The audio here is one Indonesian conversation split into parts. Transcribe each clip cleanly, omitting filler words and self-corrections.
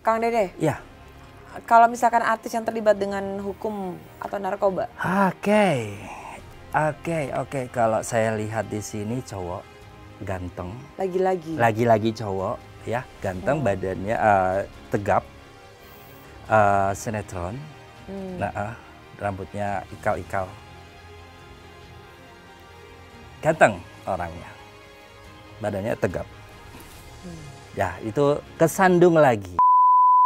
Kang Dede, Ya. kalau misalkan artis yang terlibat dengan hukum atau narkoba? Oke. Kalau saya lihat di sini cowok ganteng. Lagi-lagi. Lagi-lagi cowok ya, ganteng, badannya tegap, sinetron. Nah, rambutnya ikal-ikal. Ganteng orangnya. Badannya tegap. Ya, itu kesandung lagi.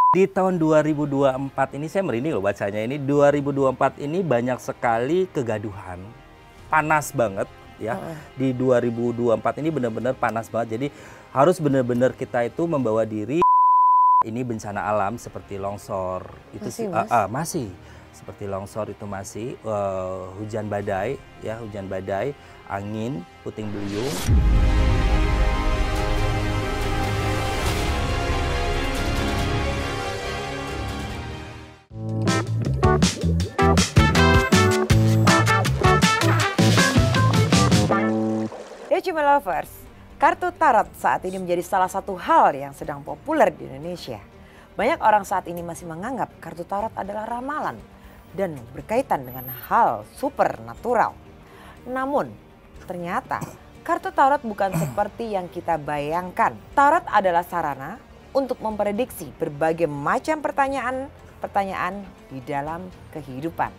Di tahun 2024 ini saya merinding loh bacanya ini. 2024 ini banyak sekali kegaduhan. Panas banget ya. Di 2024 ini benar-benar panas banget. Jadi harus benar-benar kita itu membawa diri. Ini bencana alam seperti longsor. Itu Masih, Mas? masih. Seperti longsor itu masih, hujan badai ya, hujan badai, angin, puting beliung. Cuma Lovers, kartu tarot saat ini menjadi salah satu hal yang sedang populer di Indonesia. Banyak orang saat ini masih menganggap kartu tarot adalah ramalan dan berkaitan dengan hal supernatural. Namun, ternyata kartu tarot bukan seperti yang kita bayangkan. Tarot adalah sarana untuk memprediksi berbagai macam pertanyaan di dalam kehidupan.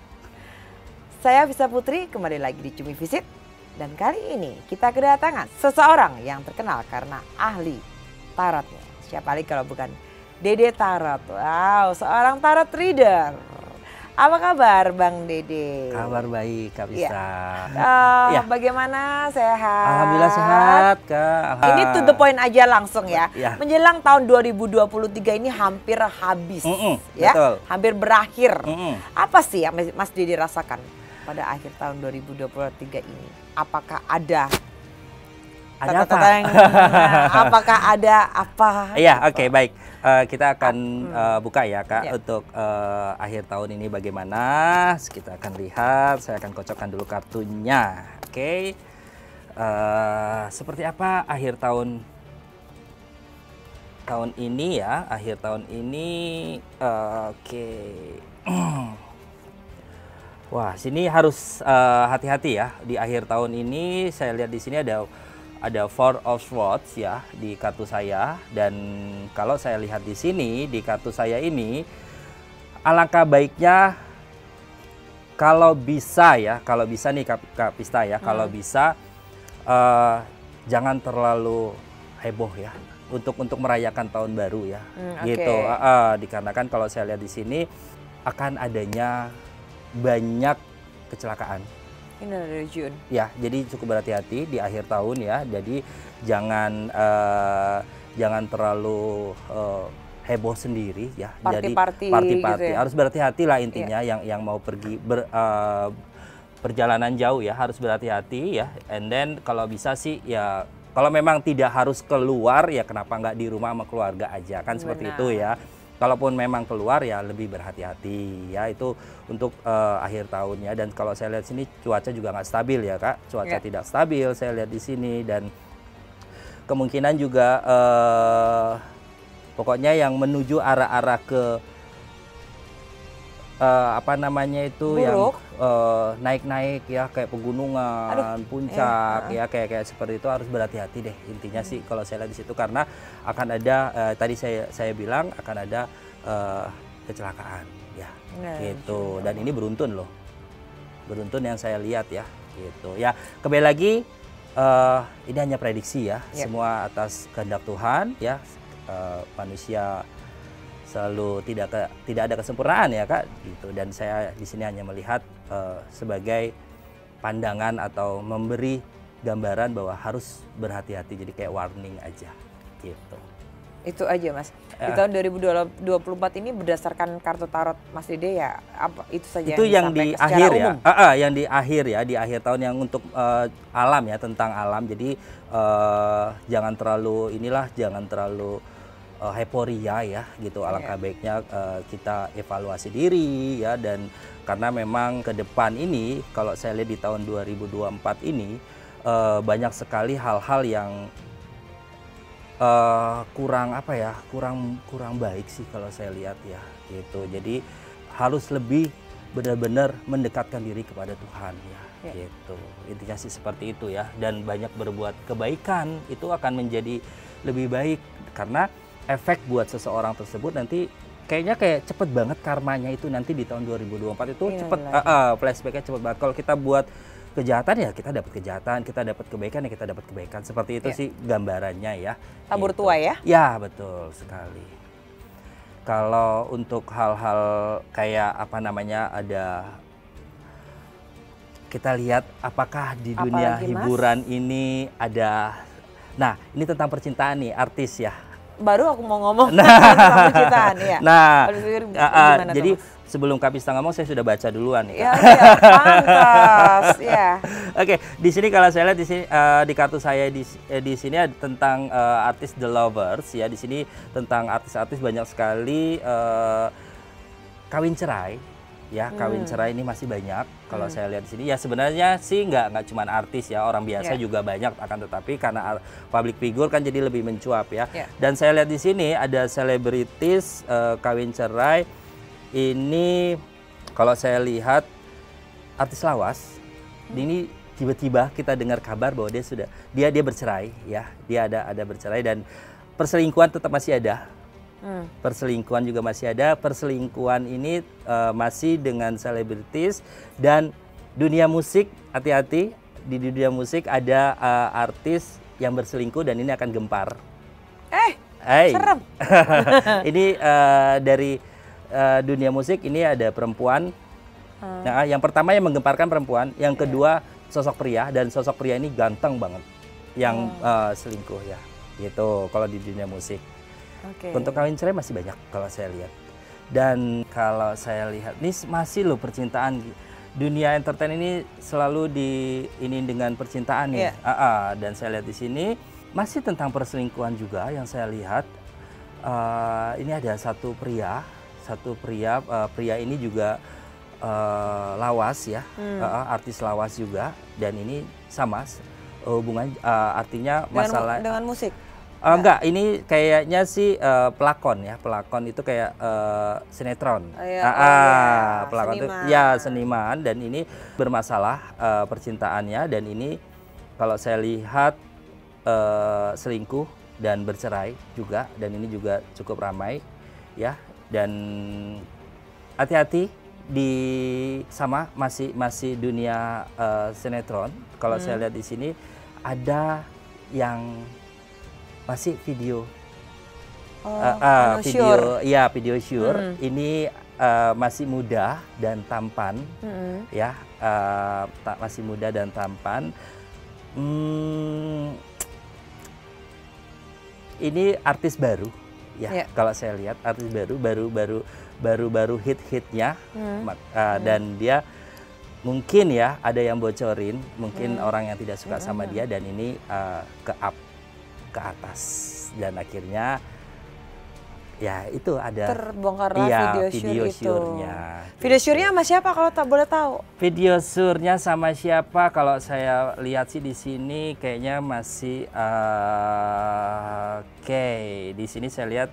Saya Visa Putri kembali lagi di Cumi Visit. Dan kali ini kita kedatangan seseorang yang terkenal karena ahli tarotnya. Siapa lagi kalau bukan Dede Tarot. Wow, seorang tarot reader. Apa kabar Bang Dede? Kabar baik, Kak Bisa. Ya. Bagaimana, sehat? Alhamdulillah sehat, Kak. Ini to the point aja langsung ya. Ya. Menjelang tahun 2023 ini hampir habis. Ya, betul. hampir berakhir. Apa sih yang Mas Dede rasakan pada akhir tahun 2023 ini? Apakah ada apa? Apakah ada apa? Iya, oke, baik. Kita akan buka ya, Kak, untuk akhir tahun ini bagaimana. Kita akan lihat, saya akan kocokkan dulu kartunya. Oke. Seperti apa akhir tahun ini ya, akhir tahun ini. Oke. Wah, sini harus hati-hati ya. Di akhir tahun ini saya lihat di sini ada Four of Swords ya di kartu saya, dan kalau saya lihat di sini di kartu saya ini, alangkah baiknya kalau bisa nih Kak Pista ya, kalau bisa jangan terlalu heboh ya untuk merayakan tahun baru ya. Gitu. Dikarenakan kalau saya lihat di sini akan adanya banyak kecelakaan. Ini dari Jun. Ya, jadi cukup berhati-hati di akhir tahun ya. Jadi jangan terlalu heboh sendiri ya. Party-party gitu ya? Harus berhati-hati lah intinya. Yang mau pergi perjalanan jauh ya harus berhati-hati ya. And then kalau bisa sih ya, kalau memang tidak harus keluar ya kenapa nggak di rumah sama keluarga aja kan. Seperti itu ya. Kalaupun memang keluar ya lebih berhati-hati ya, itu untuk akhir tahunnya. Dan kalau saya lihat sini cuaca juga nggak stabil ya, Kak. Cuaca tidak stabil saya lihat di sini, dan kemungkinan juga pokoknya yang menuju arah-arah ke apa namanya itu buruk, yang naik-naik ya, kayak pegunungan, puncak ya, kayak seperti itu harus berhati-hati deh intinya sih kalau saya lihat di situ, karena akan ada tadi saya bilang akan ada kecelakaan ya, gitu. Dan ini beruntun loh, beruntun yang saya lihat ya, gitu ya. Kembali lagi ini hanya prediksi ya, semua atas kehendak Tuhan ya. Manusia selalu tidak ada kesempurnaan ya, Kak, gitu. Dan saya di sini hanya melihat sebagai pandangan atau memberi gambaran bahwa harus berhati-hati, jadi kayak warning aja gitu. Itu aja, Mas. Di tahun 2024 ini berdasarkan kartu tarot Mas Dede ya, apa itu saja itu yang di akhir ya, yang di akhir ya, di akhir tahun yang untuk alam ya, tentang alam. Jadi jangan terlalu jangan terlalu heporia ya gitu. Alangkah baiknya kita evaluasi diri ya, dan karena memang ke depan ini kalau saya lihat di tahun 2024 ini banyak sekali hal-hal yang kurang apa ya, kurang baik sih kalau saya lihat ya gitu. Jadi harus lebih benar-benar mendekatkan diri kepada Tuhan ya, gitu. Intinya sih seperti itu ya, dan banyak berbuat kebaikan itu akan menjadi lebih baik karena efek buat seseorang tersebut nanti kayaknya kayak cepet banget karmanya itu nanti di tahun 2024 itu cepet, flashbacknya cepet banget. Kalau kita buat kejahatan ya kita dapat kejahatan, kita dapat kebaikan ya kita dapat kebaikan. Seperti itu sih gambarannya ya. Tabur gitu. tua ya? Ya betul sekali. Kalau untuk hal-hal kayak apa namanya, ada kita lihat apakah di dunia Apalagi, hiburan ini ada. Nah ini tentang percintaan nih, artis ya. Baru aku mau ngomong tentang percintaan ya. Nah, jadi tuh, sebelum Kak Pista ngomong saya sudah baca duluan nih. Ya, pantas ya. Oke, di sini kalau saya lihat di sini di kartu saya di sini ada tentang artis The Lovers ya. Di sini tentang artis-artis banyak sekali kawin cerai. Ya, kawin cerai ini masih banyak kalau saya lihat di sini. Ya sebenarnya sih nggak cuma artis ya, orang biasa juga banyak, akan tetapi karena public figure kan jadi lebih mencuap ya. Dan saya lihat di sini ada selebritis kawin cerai. Ini kalau saya lihat artis lawas. Ini tiba-tiba kita dengar kabar bahwa dia bercerai ya. Dia ada bercerai dan perselingkuhan tetap masih ada. Perselingkuhan juga masih ada. Perselingkuhan ini masih dengan selebritis dan dunia musik. Hati-hati, di dunia musik ada artis yang berselingkuh dan ini akan gempar. Serem. Ini dari dunia musik ini ada perempuan. Nah, yang pertama yang menggemparkan perempuan, yang kedua sosok pria, dan sosok pria ini ganteng banget yang selingkuh ya. Gitu kalau di dunia musik. Untuk kawin cerai masih banyak kalau saya lihat. Dan kalau saya lihat ini masih loh percintaan. Dunia entertain ini selalu ini dengan percintaan nih. Dan saya lihat di sini masih tentang perselingkuhan juga yang saya lihat. Ini ada satu pria, pria ini juga lawas ya, artis lawas juga, dan ini sama hubungan artinya masalah dengan musik. Enggak, ini kayaknya sih pelakon ya. Pelakon itu kayak sinetron. Pelakon itu ya seniman, dan ini bermasalah percintaannya, dan ini kalau saya lihat selingkuh dan bercerai juga, dan ini juga cukup ramai ya. Dan hati-hati masih dunia sinetron. Kalau saya lihat di sini ada yang masih video, video sure. Ini masih muda dan tampan, ya, masih muda dan tampan. Ini artis baru, ya. Kalau saya lihat artis baru hit-hitnya, dan dia mungkin ya ada yang bocorin, mungkin orang yang tidak suka sama dia, dan ini ke atas, dan akhirnya ya itu ada terbongkarlah video syurnya. Video syurnya sama siapa kalau tak boleh tahu? Video syurnya sama siapa? Kalau saya lihat sih di sini kayaknya masih di sini saya lihat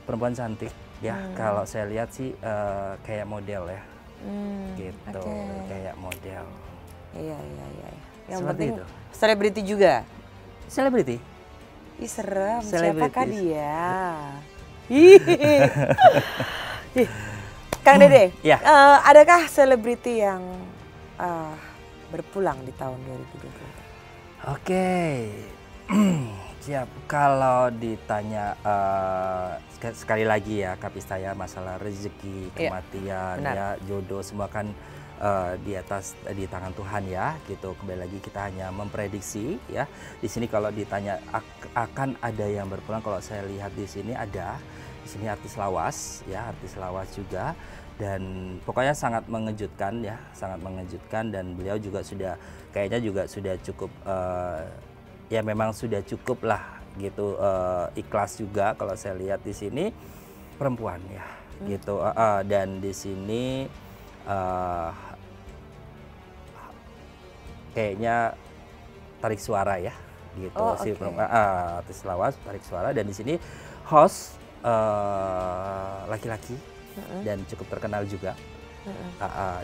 perempuan cantik ya. Kalau saya lihat sih kayak model ya, gitu, kayak model. Iya. Yang seperti penting itu. Selebriti juga. Selebriti. Ih serem, siapakah dia? Kang Dede, adakah selebriti yang berpulang di tahun 2020? Oke, siap. Kalau ditanya sekali lagi ya, Kak Pista ya, masalah rezeki, kematian, ya, jodoh, semua kan di tangan Tuhan ya, gitu. Kembali lagi kita hanya memprediksi ya. Di sini kalau ditanya akan ada yang berpulang, kalau saya lihat di sini ada. Di sini artis lawas ya, artis lawas juga, dan pokoknya sangat mengejutkan ya, sangat mengejutkan, dan beliau juga kayaknya sudah cukup ya, memang sudah cukup lah gitu, ikhlas juga kalau saya lihat di sini, perempuan ya, gitu. Dan di sini kayaknya tarik suara ya, gitu. Oh, Si oke. perempuan artis lawas tarik suara, dan di sini host laki-laki dan cukup terkenal juga.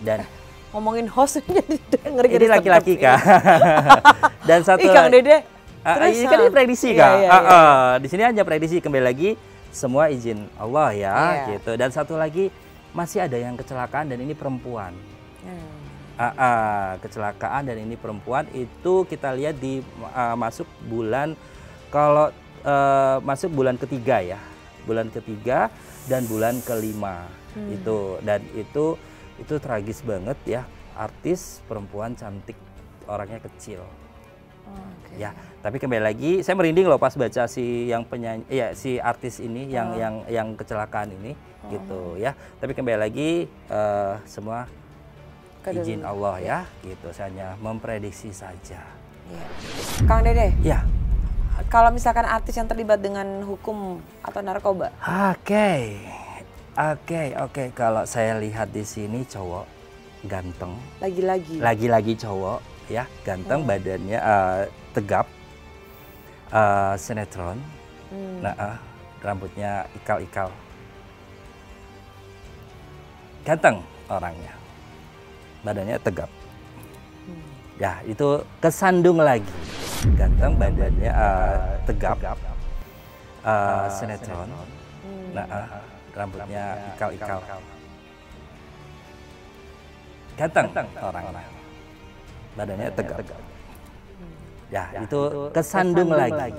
Dan Ngomongin host jadi denger ini laki-laki Kak. Dan satu Ih, Kang Dede. ini kan ini prediksi Iya, Kak. iya, iya. Di sini hanya prediksi, kembali lagi semua izin Allah ya, Iya. gitu. Dan satu lagi masih ada yang kecelakaan dan ini perempuan. Kecelakaan dan ini perempuan, itu kita lihat di masuk bulan, kalau masuk bulan ketiga ya, bulan ketiga dan bulan kelima itu, dan itu tragis banget ya, artis perempuan cantik, orangnya kecil. Ya, tapi kembali lagi saya merinding loh pas baca si yang penyanyi, ya si artis ini yang kecelakaan ini gitu ya. Tapi kembali lagi semua izin Allah ya, gitu. Saya hanya memprediksi saja. Iya. Kang Dede, Ya. kalau misalkan artis yang terlibat dengan hukum atau narkoba, Oke. Kalau saya lihat di sini cowok ganteng, lagi-lagi cowok ya, ganteng, badannya tegap, sinetron, rambutnya ikal-ikal, ganteng orangnya, badannya tegap. Ya, itu kesandung lagi, ganteng, badannya tegap, sinetron, rambutnya ikal-ikal, ganteng orangnya, badannya tegap. Ya, itu kesandung lagi.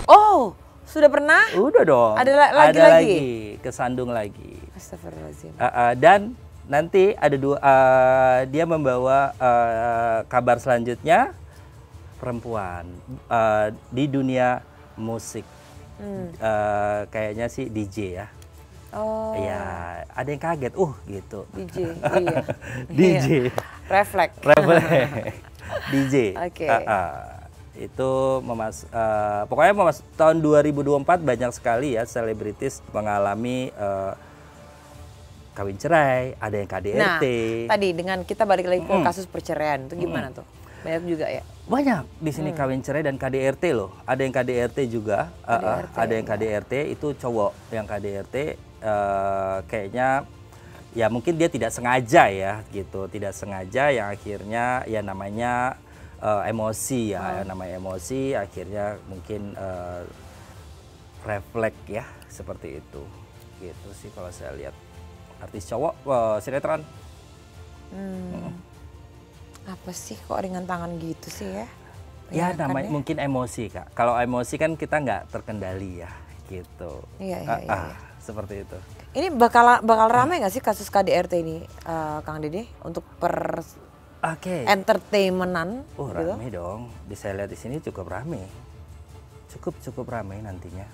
Oh, sudah pernah? Udah dong. Ada Ada lagi? lagi, kesandung lagi. Astagfirullahaladzim. Dan nanti ada dua, dia membawa kabar selanjutnya, perempuan di dunia musik. Kayaknya sih DJ ya. Oh, Ya, ada yang kaget, gitu. DJ, iya. DJ. Refleks. DJ. Oke. Itu pokoknya tahun 2024 banyak sekali ya selebritis mengalami kawin cerai, ada yang KDRT. Nah, tadi dengan kita balik lagi ke kasus perceraian itu gimana tuh? Banyak juga ya? Banyak di sini kawin cerai dan KDRT loh. Ada yang KDRT juga, ada yang KDRT itu cowok yang KDRT kayaknya ya mungkin dia tidak sengaja ya gitu, tidak sengaja yang akhirnya ya namanya emosi ya, namanya emosi akhirnya mungkin refleks ya seperti itu. Gitu sih kalau saya lihat artis cowok sinetron. Apa sih kok ringan tangan gitu sih ya? Ya Kan namanya mungkin emosi Kak. Kalau emosi kan kita nggak terkendali ya gitu. Iya. Seperti itu. Ini bakal ramai nggak sih kasus KDRT ini, Kang Dede, untuk entertainmentan? Oh gitu? ramai dong. Saya lihat di sini cukup ramai. Cukup ramai nantinya.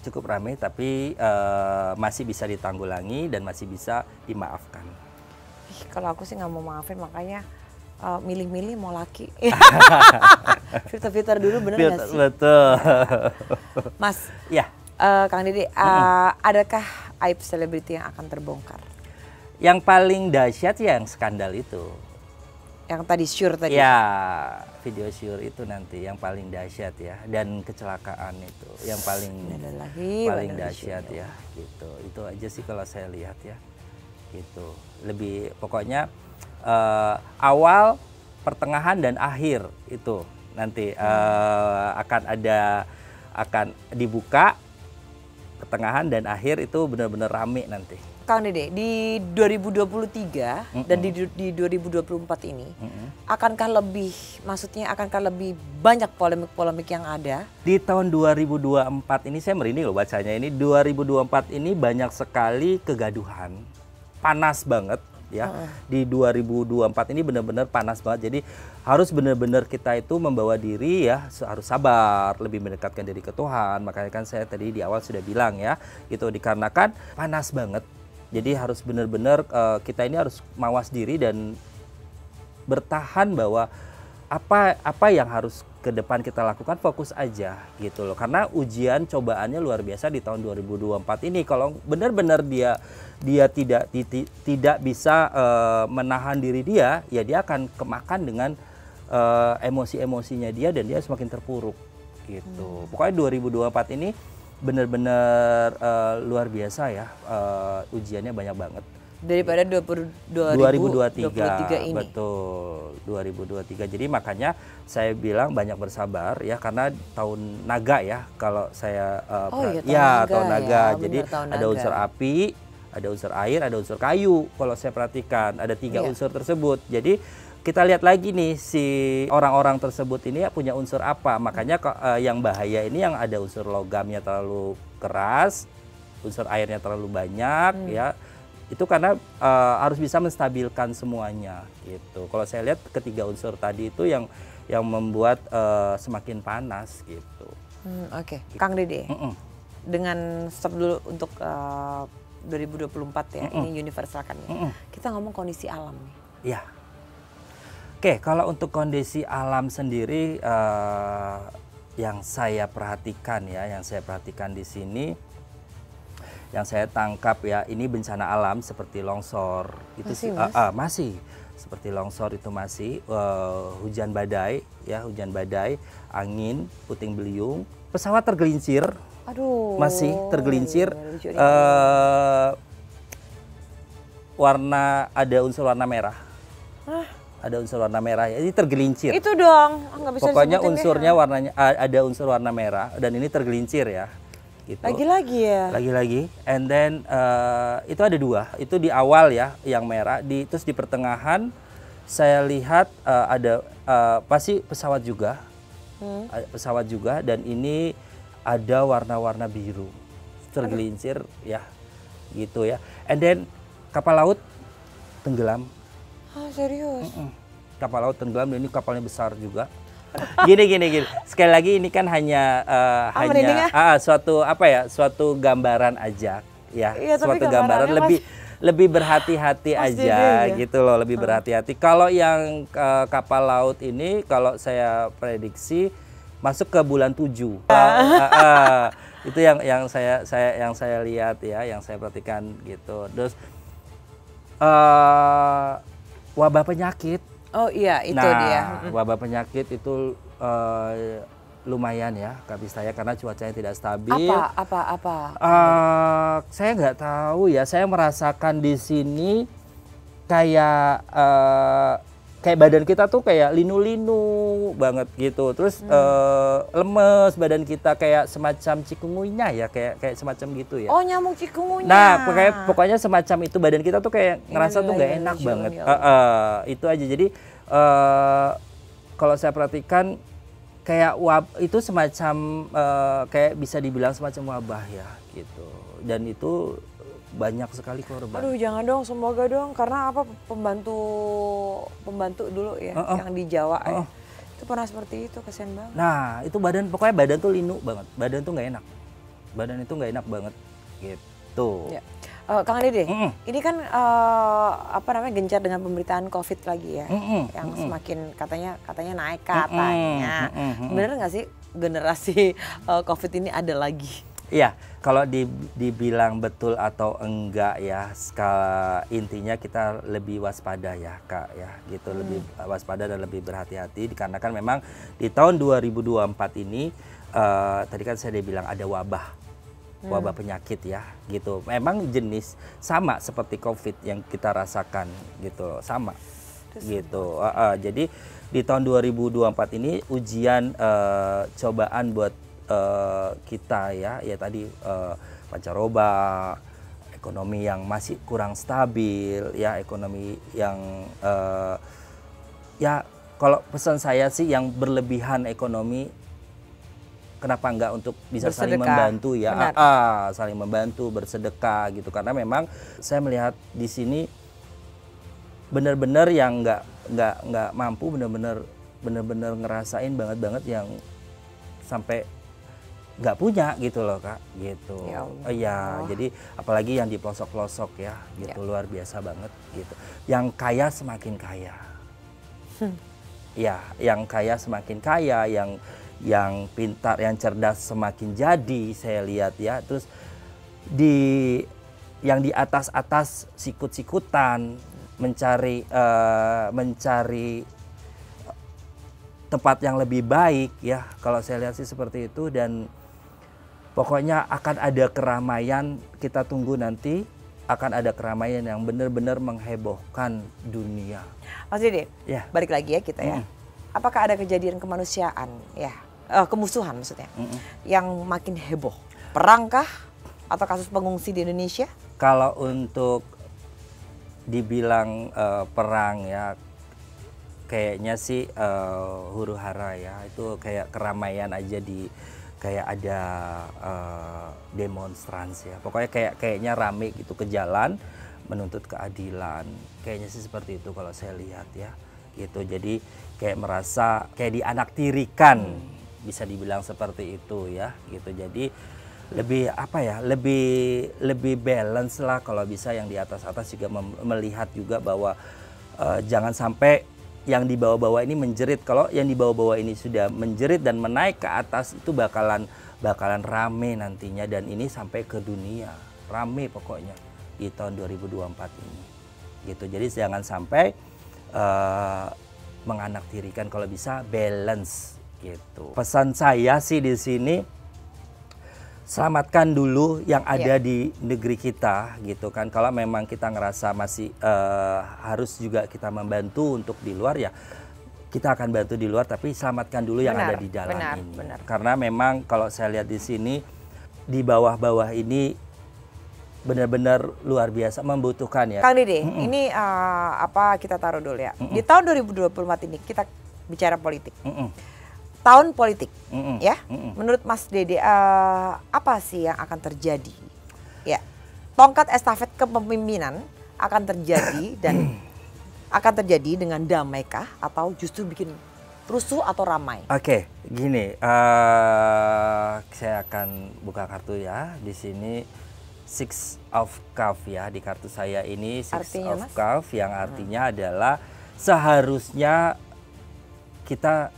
Cukup ramai tapi masih bisa ditanggulangi dan masih bisa dimaafkan. Ih, kalau aku sih nggak mau maafin, makanya milih-milih mau laki. Filter-filter dulu, bener nggak sih? Betul. Mas, Ya. Kang Dede, adakah aib selebriti yang akan terbongkar? Yang paling dahsyat yang skandal itu. Yang tadi sure tadi? Ya, video sure itu nanti yang paling dahsyat ya. Dan kecelakaan itu yang paling dahsyat ya. Gitu. Itu aja sih kalau saya lihat ya. Gitu. Lebih pokoknya awal, pertengahan dan akhir itu nanti akan dibuka, pertengahan dan akhir itu benar-benar rame nanti. Kang Dede, di 2023 dan di 2024 ini akankah lebih banyak polemik-polemik yang ada? Di tahun 2024 ini saya merinding loh bacanya ini. 2024 ini banyak sekali kegaduhan, panas banget ya. Di 2024 ini benar-benar panas banget. Jadi harus benar-benar kita itu membawa diri ya, harus sabar, lebih mendekatkan diri ke Tuhan. Makanya kan saya tadi di awal sudah bilang ya, itu dikarenakan panas banget. Jadi harus benar-benar kita ini harus mawas diri dan bertahan bahwa apa yang harus ke depan kita lakukan fokus aja gitu loh. Karena ujian cobaannya luar biasa di tahun 2024 ini. Kalau benar-benar dia tidak bisa menahan diri dia, ya dia akan kemakan dengan emosi-emosinya dia dan dia semakin terpuruk gitu. Pokoknya 2024 ini benar-benar luar biasa ya, ujiannya banyak banget. Daripada 2023 ini. Betul, 2023. Jadi makanya saya bilang banyak bersabar ya, karena tahun naga ya kalau saya tahun naga. Ya, jadi ada unsur api, ada unsur air, ada unsur kayu. Kalau saya perhatikan ada 3 unsur tersebut. Jadi kita lihat lagi nih si orang-orang tersebut ini ya punya unsur apa. Makanya yang bahaya ini yang ada unsur logamnya terlalu keras, unsur airnya terlalu banyak ya. Itu karena harus bisa menstabilkan semuanya gitu. Kalau saya lihat ketiga unsur tadi itu yang membuat semakin panas gitu. Oke. Kang Dede, dengan stop dulu untuk 2024 ya, ini universal kan ya. Kita ngomong kondisi alam nih. Iya. Oke, kalau untuk kondisi alam sendiri yang saya perhatikan di sini, yang saya tangkap ya, ini bencana alam seperti longsor itu masih seperti longsor itu masih, hujan badai, angin, puting beliung, pesawat tergelincir, masih tergelincir, ada unsur warna merah. Ada unsur warna merah ya, ini tergelincir. Itu dong, nggak bisa pokoknya unsurnya warnanya ada unsur warna merah dan ini tergelincir ya. Gitu. Lagi-lagi ya. Lagi-lagi, and then itu ada 2, itu di awal ya yang merah, terus di pertengahan saya lihat ada pasti pesawat juga, dan ini ada warna-warna biru tergelincir ya, gitu ya, and then kapal laut tenggelam. Serius? Kapal laut tenggelam dan ini kapalnya besar juga. Gini. Sekali lagi ini kan hanya suatu gambaran aja ya. Iya, suatu gambaran lebih berhati-hati aja gitu loh, lebih berhati-hati. Kalau yang kapal laut ini kalau saya prediksi masuk ke bulan 7. Itu yang saya lihat ya, yang saya perhatikan gitu. Terus wabah penyakit. Oh iya, itu dia. Wabah penyakit itu lumayan ya Kak Bistaya, karena cuacanya tidak stabil. Apa? Saya nggak tahu ya, saya merasakan di sini kayak badan kita tuh kayak linu-linu banget gitu. Terus lemes badan kita, kayak semacam cikungunya ya, kayak semacam gitu ya. Oh, nyamuk cikungunya. Nah, pokoknya semacam itu, badan kita tuh kayak ngerasa tuh nggak enak banget. Itu aja. Jadi kalau saya perhatikan kayak itu semacam kayak bisa dibilang semacam wabah ya gitu. Dan itu banyak sekali korban. Aduh, jangan dong, semoga dong, karena pembantu dulu ya yang di Jawa ya. Itu pernah seperti itu, kasihan banget. Nah, itu pokoknya badan tuh linu banget. Badan tuh nggak enak. Badan itu nggak enak banget gitu. Ya. Kang Dede, ini kan gencar dengan pemberitaan COVID lagi ya, yang semakin katanya naik katanya. Bener nggak sih generasi COVID ini ada lagi? Iya, kalau dibilang betul atau enggak ya, intinya kita lebih waspada ya Kak ya, gitu. Lebih waspada dan lebih berhati-hati, dikarenakan memang di tahun 2024 ini tadi kan saya bilang ada wabah penyakit ya gitu. Memang jenis sama seperti COVID yang kita rasakan gitu, sama gitu. Jadi di tahun 2024 ini ujian cobaan buat kita ya tadi pancaroba, ekonomi yang masih kurang stabil ya, ekonomi yang ya kalau pesan saya sih yang berlebihan ekonomi, kenapa enggak untuk bisa saling membantu ya, saling membantu, bersedekah gitu. Karena memang saya melihat di sini benar-benar yang nggak mampu, benar-benar ngerasain banget yang sampai nggak punya gitu loh Kak gitu. Ya, jadi apalagi yang di pelosok-pelosok ya gitu, luar biasa banget gitu. Yang kaya semakin kaya. Ya, yang kaya semakin kaya, yang pintar, yang cerdas semakin jadi, saya lihat ya. Terus yang di atas-atas sikut-sikutan mencari tempat yang lebih baik ya. Kalau saya lihat sih seperti itu, dan pokoknya akan ada keramaian, kita tunggu nanti akan ada keramaian yang benar-benar menghebohkan dunia. Mas Dede, Ya. balik lagi ya kita ya. Apakah ada kejadian kemanusiaan ya, kemusuhan maksudnya, yang makin heboh? Perangkah atau kasus pengungsi di Indonesia? Kalau untuk dibilang perang ya, kayaknya sih huru hara ya, itu kayak keramaian aja kayak ada demonstrasi ya. Pokoknya kayaknya rame gitu ke jalan menuntut keadilan. Kayaknya sih seperti itu kalau saya lihat ya. Gitu. Jadi kayak merasa kayak dianaktirikan, bisa dibilang seperti itu ya. Gitu. Jadi lebih apa ya? Lebih balance lah kalau bisa, yang di atas-atas juga melihat juga bahwa jangan sampai yang di bawah-bawah ini menjerit. Kalau yang di bawah-bawah ini sudah menjerit dan menaik ke atas, itu bakalan rame nantinya, dan ini sampai ke dunia. Rame pokoknya di tahun 2024 ini. Gitu. Jadi jangan sampai menganaktirikan, kalau bisa balance gitu. Pesan saya sih di sini, selamatkan dulu yang ada di negeri kita gitu kan. Kalau memang kita ngerasa masih harus juga kita membantu untuk di luar, ya kita akan bantu di luar, tapi selamatkan dulu yang ada di dalam ini. Karena memang kalau saya lihat di sini, di bawah-bawah ini benar-benar luar biasa membutuhkan ya. Kang Dede, ini apa kita taruh dulu ya. Di tahun 2024 ini kita bicara politik. Tahun politik, ya. Menurut Mas Dede, apa sih yang akan terjadi? Ya, tongkat estafet kepemimpinan akan terjadi dan akan terjadi dengan damaikah atau justru bikin rusuh atau ramai? Oke, gini, saya akan buka kartu ya di sini. Six of Cup ya di kartu saya ini, Six of Cup yang artinya adalah seharusnya kita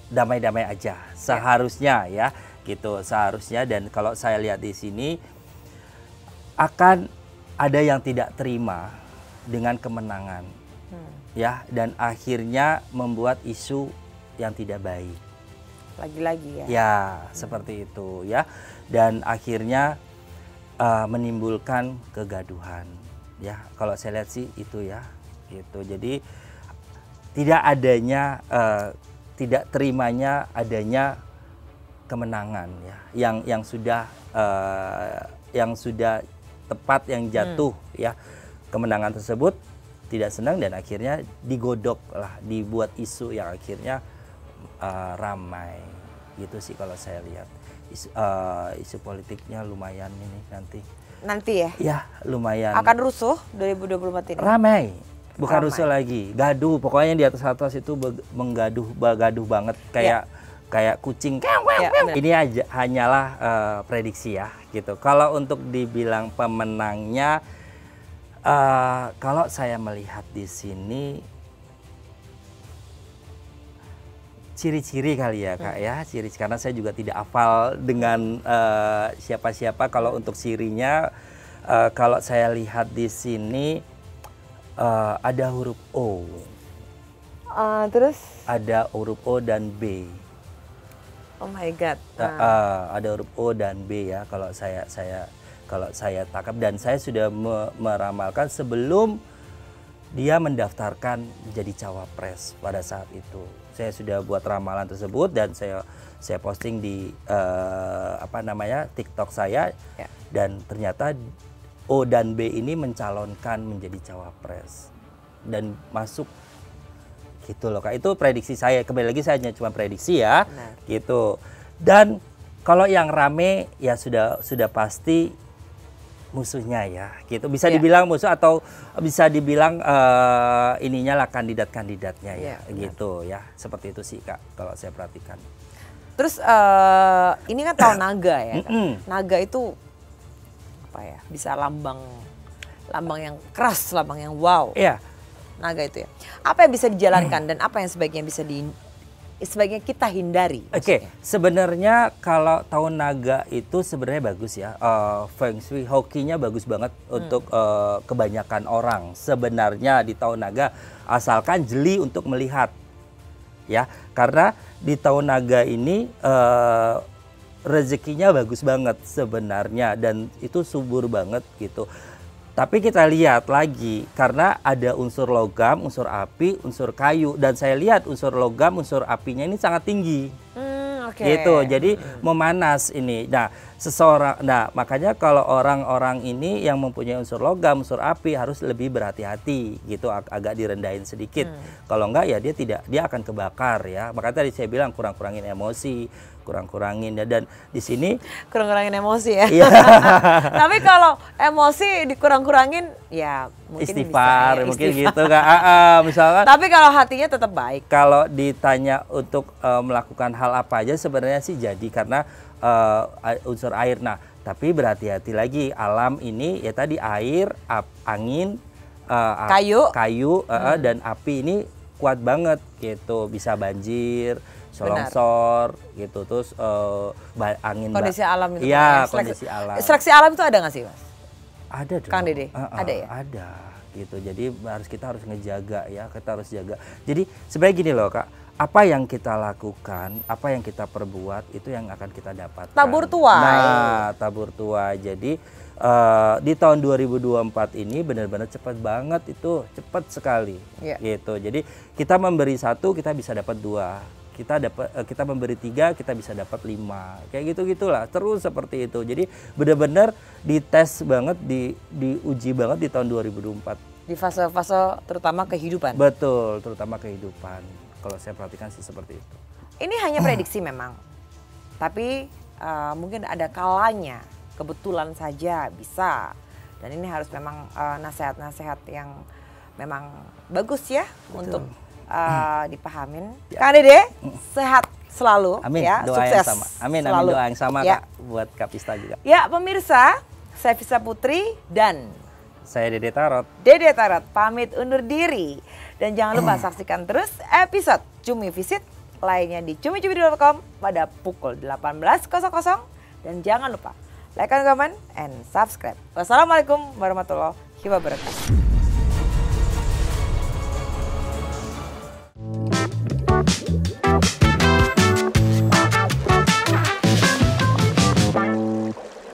damai-damai aja, seharusnya ya gitu, seharusnya. Dan kalau saya lihat di sini akan ada yang tidak terima dengan kemenangan ya, dan akhirnya membuat isu yang tidak baik lagi-lagi ya. Ya, seperti itu ya, dan akhirnya menimbulkan kegaduhan ya. Kalau saya lihat sih itu ya gitu. Jadi tidak adanya tidak terimanya adanya kemenangan ya, yang sudah tepat, yang jatuh ya, kemenangan tersebut tidak senang dan akhirnya digodok lah, dibuat isu yang akhirnya ramai gitu sih kalau saya lihat. Isu politiknya lumayan ini nanti ya? Ya lumayan. Akan rusuh 2024 ini? Ramai, bukan ramai. Rusuh lagi, gaduh. Pokoknya di atas itu gaduh banget, kayak kucing. Ini aja hanyalah prediksi ya gitu. Kalau untuk dibilang pemenangnya, kalau saya melihat di sini ciri-ciri kali ya Kak ya, ciri, karena saya juga tidak hafal dengan siapa-siapa. Kalau untuk cirinya, kalau saya lihat di sini ada huruf O. Terus? Ada huruf O dan B. Oh my God. Ada huruf O dan B ya, kalau saya tangkap, dan saya sudah meramalkan sebelum dia mendaftarkan menjadi cawapres pada saat itu. Saya sudah buat ramalan tersebut dan saya posting di TikTok saya, dan ternyata O dan B ini mencalonkan menjadi cawapres dan masuk gitu loh Kak. Itu prediksi saya, kembali lagi saya hanya cuma prediksi ya. Benar. Gitu. Dan kalau yang rame ya sudah pasti musuhnya ya gitu, bisa dibilang musuh atau bisa dibilang ininya lah kandidat-kandidatnya ya gitu ya, seperti itu sih Kak kalau saya perhatikan. Terus ini kan tahun naga ya Kak? Naga itu apa ya, bisa lambang yang keras, lambang yang wow. Iya. naga itu ya. Apa yang bisa dijalankan dan apa yang sebaiknya kita hindari? Oke, sebenarnya kalau tahun naga itu sebenarnya bagus ya. Feng Shui hokinya bagus banget untuk kebanyakan orang. Sebenarnya di tahun naga asalkan jeli untuk melihat, ya. Karena di tahun naga ini rezekinya bagus banget sebenarnya dan itu subur banget gitu. Tapi kita lihat lagi karena ada unsur logam, unsur api, unsur kayu dan saya lihat unsur logam, unsur apinya ini sangat tinggi. Gitu. Jadi memanas ini. Nah, makanya kalau orang-orang ini yang mempunyai unsur logam, unsur api harus lebih berhati-hati gitu, agak direndahin sedikit. Kalau enggak ya dia akan kebakar ya. Makanya tadi saya bilang kurang-kurangin emosi, kurang-kurangin dan di sini kurang-kurangin emosi ya. Iya. Tapi kalau emosi dikurang-kurangin ya mungkin istighfar, bisa, ya, mungkin gitu Kak. Misalkan. Tapi kalau hatinya tetap baik. Kalau ditanya untuk melakukan hal apa aja sebenarnya sih jadi karena unsur air. Nah, tapi berhati-hati lagi alam ini ya tadi air, angin, kayu dan api ini kuat banget gitu, bisa banjir, longsor gitu, terus angin. Kondisi alam itu. Iya, kondisi alam. Seleksi alam itu ada nggak sih, Mas? Ada dong. Kang Dede, ada ya? Ada gitu. Jadi kita harus ngejaga ya, kita harus jaga. Jadi sebenarnya gini loh Kak, apa yang kita lakukan, apa yang kita perbuat itu yang akan kita dapatkan. Tabur tuai. Nah, tabur tuai. Jadi di tahun 2024 ini benar-benar cepat banget itu, cepat sekali. Gitu. Jadi kita memberi 1, kita bisa dapat 2. Kita memberi 3, kita bisa dapat 5. Kayak gitu-gitulah, terus seperti itu. Jadi benar-benar dites banget, diuji banget di tahun 2024. Di fase-fase terutama kehidupan. Betul, terutama kehidupan. Kalau saya perhatikan sih seperti itu. Ini hanya prediksi memang. Tapi mungkin ada kalanya, kebetulan saja bisa. Dan ini harus memang nasihat-nasihat yang memang bagus ya. Betul. Untuk dipahamin. Kang Dede sehat selalu. Amin. Ya, doa sukses yang sama. Amin. selalu. Amin. Doa yang sama ya. Kak buat Kak Pista juga. Ya pemirsa, saya Visa Putri dan saya Dede Tarot. Dede Tarot pamit undur diri. Dan jangan lupa saksikan terus episode Cumi Visit lainnya di cumicubit.com pada pukul 18.00. Dan jangan lupa like, comment, and subscribe. Wassalamualaikum warahmatullahi wabarakatuh.